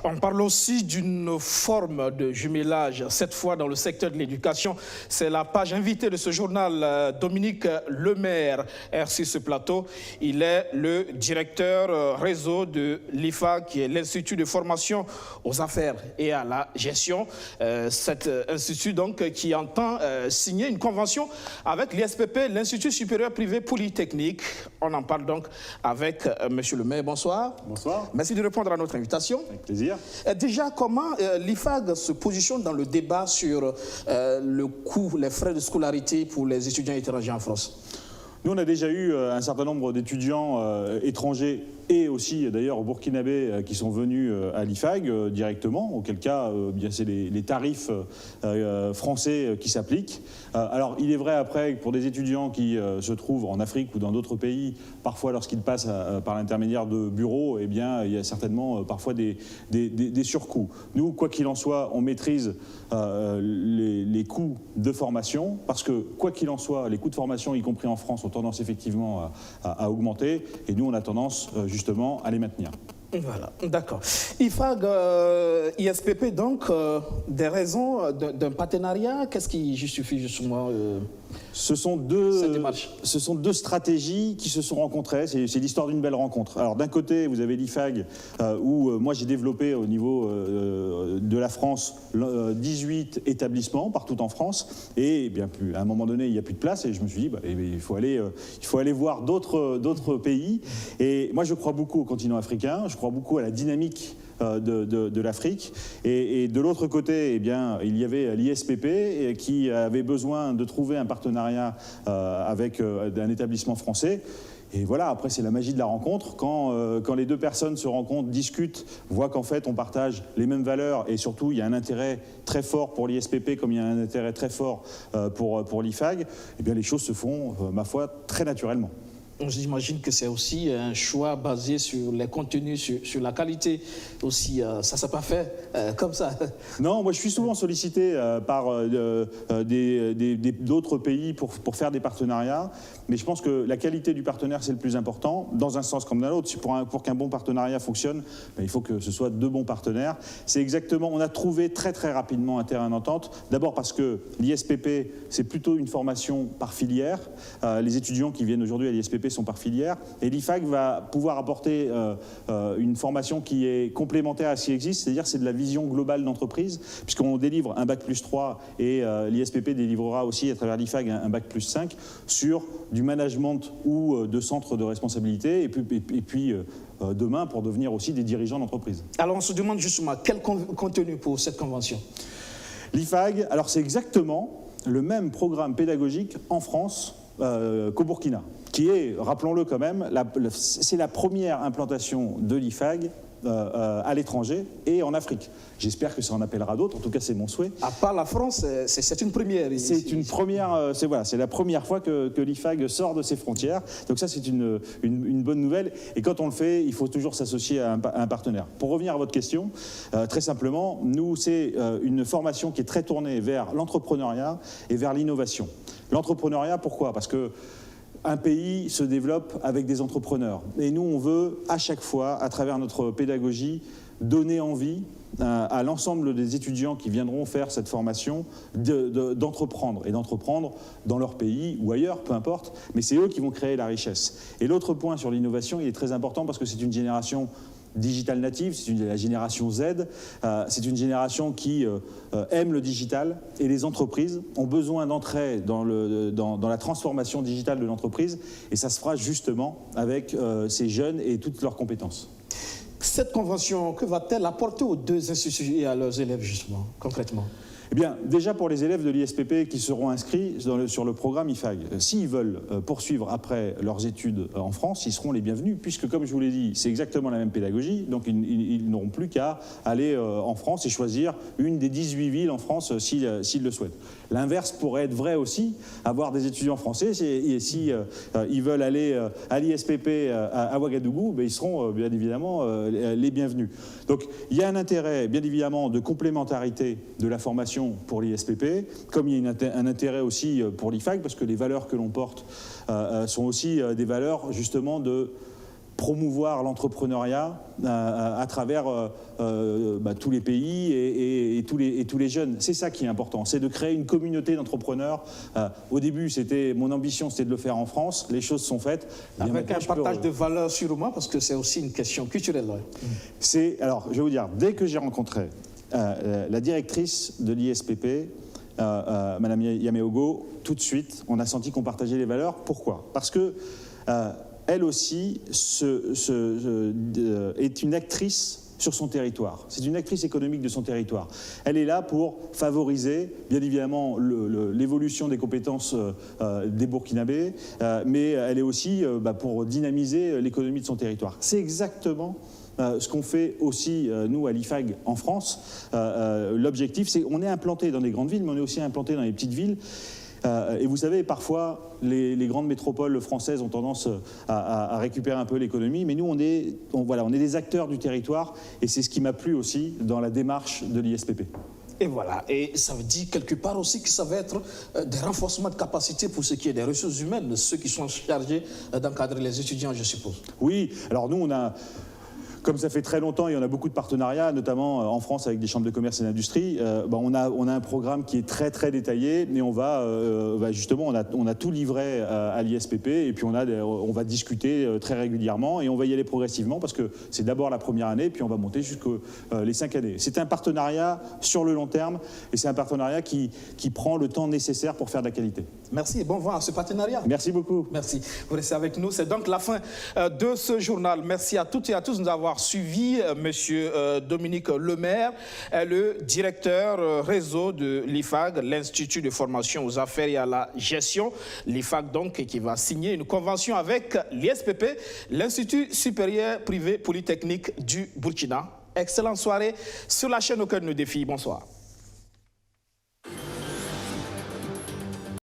On parle aussi d'une forme de jumelage, cette fois dans le secteur de l'éducation. C'est la page invitée de ce journal, Dominique Lemaire, est sur ce plateau. Il est le directeur réseau de l'IFA, qui est l'Institut de formation aux affaires et à la gestion. Cet institut donc qui entend signer une convention avec l'ISPP, l'Institut supérieur privé polytechnique. On en parle donc avec Monsieur Lemaire. Bonsoir. Bonsoir. Merci de répondre à notre invitation. Avec plaisir. Déjà, comment l'IFAG se positionne dans le débat sur le coût, les frais de scolarité pour les étudiants étrangers en France? Nous, on a déjà eu un certain nombre d'étudiants étrangers et aussi d'ailleurs burkinabés qui sont venus à l'IFAG directement, auquel cas bien c'est les tarifs français qui s'appliquent. Alors il est vrai après pour des étudiants qui se trouvent en Afrique ou dans d'autres pays, parfois lorsqu'ils passent par l'intermédiaire de bureaux, eh bien il y a certainement parfois des surcoûts. Nous, quoi qu'il en soit, on maîtrise les coûts de formation, parce que quoi qu'il en soit, les coûts de formation, y compris en France, ont tendance effectivement à augmenter, et nous on a tendance justement à les maintenir. Voilà, d'accord. IFAG, ISPP, donc, des raisons d'un partenariat, qu'est-ce qui justifie justement cette démarche? Ce sont deux stratégies qui se sont rencontrées, c'est l'histoire d'une belle rencontre. Alors d'un côté, vous avez l'IFAG, où moi j'ai développé au niveau de la France 18 établissements partout en France, et bien à un moment donné, il n'y a plus de place, et je me suis dit, il faut aller voir d'autres pays. Et moi je crois beaucoup au continent africain, je crois beaucoup à la dynamique de l'Afrique. Et de l'autre côté, eh bien, il y avait l'ISPP qui avait besoin de trouver un partenariat avec un établissement français. Et voilà, après c'est la magie de la rencontre, quand les deux personnes se rencontrent, discutent, voient qu'en fait on partage les mêmes valeurs, et surtout il y a un intérêt très fort pour l'ISPP comme il y a un intérêt très fort pour l'IFAG, eh bien les choses se font, ma foi, très naturellement. J'imagine que c'est aussi un choix basé sur les contenus, sur la qualité aussi. Ça ne s'est pas fait comme ça. Non, moi je suis souvent sollicité par d'autres pays pour faire des partenariats, mais je pense que la qualité du partenaire c'est le plus important, dans un sens comme dans l'autre. Pour qu'un bon partenariat fonctionne, il faut que ce soit deux bons partenaires. C'est exactement, on a trouvé très très rapidement un terrain d'entente, d'abord parce que l'ISPP c'est plutôt une formation par filière. Les étudiants qui viennent aujourd'hui à l'ISPP sont par filière, et l'IFAG va pouvoir apporter une formation qui est complémentaire à ce qui existe, c'est-à-dire c'est de la vision globale d'entreprise, puisqu'on délivre un bac plus 3 et l'ISPP délivrera aussi à travers l'IFAG un bac plus 5 sur du management ou de centre de responsabilité, et puis demain pour devenir aussi des dirigeants d'entreprise. Alors on se demande justement quel contenu pour cette convention? L'IFAG, alors c'est exactement le même programme pédagogique en France qu'au Burkina, qui est, rappelons-le quand même, c'est la première implantation de l'IFAG à l'étranger et en Afrique. J'espère que ça en appellera d'autres, en tout cas c'est mon souhait. À part la France, c'est une première. C'est une première, c'est la première fois que l'IFAG sort de ses frontières, donc ça c'est une bonne nouvelle, et quand on le fait, il faut toujours s'associer à un partenaire. Pour revenir à votre question, très simplement, nous c'est une formation qui est très tournée vers l'entrepreneuriat et vers l'innovation. L'entrepreneuriat, pourquoi? Parce que un pays se développe avec des entrepreneurs. Et nous, on veut, à chaque fois, à travers notre pédagogie, donner envie à l'ensemble des étudiants qui viendront faire cette formation d'entreprendre, et d'entreprendre dans leur pays ou ailleurs, peu importe, mais c'est eux qui vont créer la richesse. Et l'autre point sur l'innovation, il est très important parce que c'est une génération digital native, c'est la génération Z, c'est une génération qui aime le digital, et les entreprises ont besoin d'entrer dans la transformation digitale de l'entreprise, et ça se fera justement avec ces jeunes et toutes leurs compétences. Cette convention, que va-t-elle apporter aux deux instituts et à leurs élèves justement, concrètement? Eh bien, déjà pour les élèves de l'ISPP qui seront inscrits sur le programme IFAG, s'ils veulent poursuivre après leurs études en France, ils seront les bienvenus, puisque comme je vous l'ai dit, c'est exactement la même pédagogie, donc ils n'auront plus qu'à aller en France et choisir une des 18 villes en France s'ils le souhaitent. L'inverse pourrait être vrai aussi, avoir des étudiants français, et si ils veulent aller à l'ISPP à Ouagadougou, ils seront bien évidemment les bienvenus. Donc il y a un intérêt bien évidemment de complémentarité de la formation pour l'ISPP, comme il y a un intérêt aussi pour l'IFAG, parce que les valeurs que l'on porte sont aussi des valeurs justement promouvoir l'entrepreneuriat à travers tous les pays et tous les jeunes. C'est ça qui est important, c'est de créer une communauté d'entrepreneurs. Au début, mon ambition, c'était de le faire en France. Les choses sont faites. Avec un partage de valeurs sûrement, parce que c'est aussi une question culturelle. Alors, je vais vous dire, dès que j'ai rencontré la directrice de l'ISPP, Madame Yameogo, tout de suite, on a senti qu'on partageait les valeurs. Pourquoi? Parce que elle aussi est une actrice sur son territoire. C'est une actrice économique de son territoire. Elle est là pour favoriser, bien évidemment, l'évolution des compétences des Burkinabés, mais elle est aussi pour dynamiser l'économie de son territoire. C'est exactement ce qu'on fait aussi, nous, à l'IFAG en France. L'objectif, c'est qu'on est implanté dans des grandes villes, mais on est aussi implanté dans les petites villes. Et vous savez, parfois, les grandes métropoles françaises ont tendance à récupérer un peu l'économie, mais nous, on est des acteurs du territoire, et c'est ce qui m'a plu aussi dans la démarche de l'ISPP. Et voilà, et ça veut dire quelque part aussi que ça va être des renforcements de capacités pour ce qui est des ressources humaines, ceux qui sont chargés d'encadrer les étudiants, je suppose. Oui, alors nous, comme ça fait très longtemps et on a beaucoup de partenariats, notamment en France avec des chambres de commerce et d'industrie, on a un programme qui est très très détaillé, mais justement on a tout livré à l'ISPP et puis on va discuter très régulièrement et on va y aller progressivement parce que c'est d'abord la première année puis on va monter jusqu'aux les 5 années. C'est un partenariat sur le long terme et c'est un partenariat qui prend le temps nécessaire pour faire de la qualité. Merci et bon vent à ce partenariat. Merci beaucoup. Merci. Vous restez avec nous. C'est donc la fin de ce journal. Merci à toutes et à tous de nous avoir suivis. Monsieur Dominique Lemaire est le directeur réseau de l'IFAG, l'Institut de formation aux affaires et à la gestion. L'IFAG donc qui va signer une convention avec l'ISPP, l'Institut supérieur privé polytechnique du Burkina. Excellente soirée sur la chaîne Au Cœur de nos défis. Bonsoir.